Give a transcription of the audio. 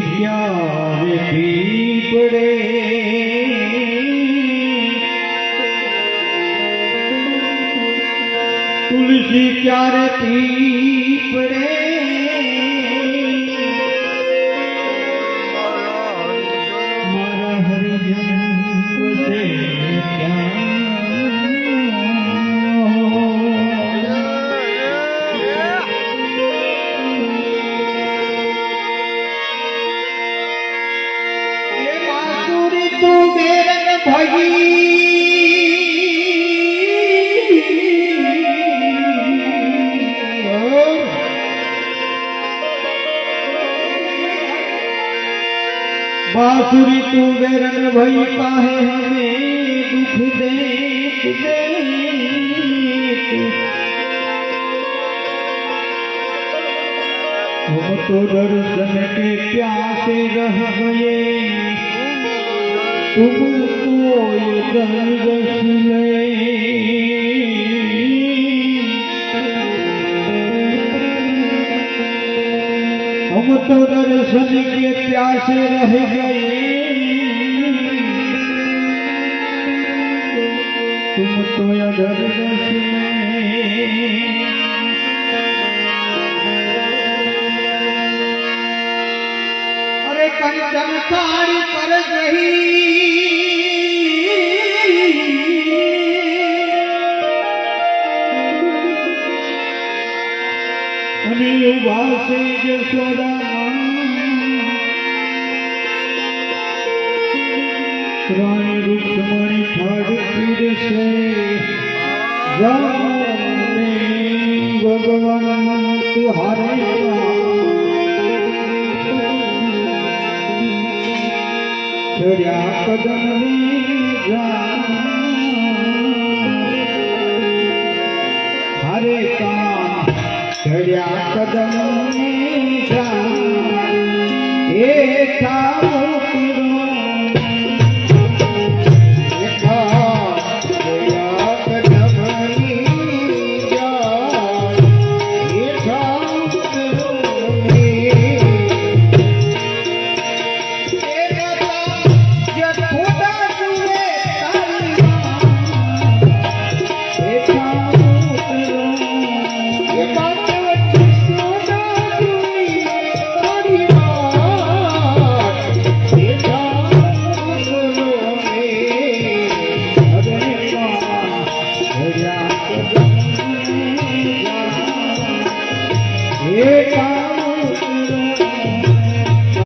ક્યારે પીપળે તુલસી ક્યારે પીપળે મારા હરિજન વસે बांसुरी तू बेरन भई काहे हमें दुख दे हम तो दर्शन के प्यासे रह गए तुम तो ये दर्श ले हम तो दर्शन के प्यासे रह गए तुम तो अधर रस में अरे कंचन काड़ी कर रही वासे जसोदा रानी रुक्मणी ठाड़ पीर से जाने भगवान तुहारे चढ़िया कदम में जा हरे का चढ़िया कदम में जा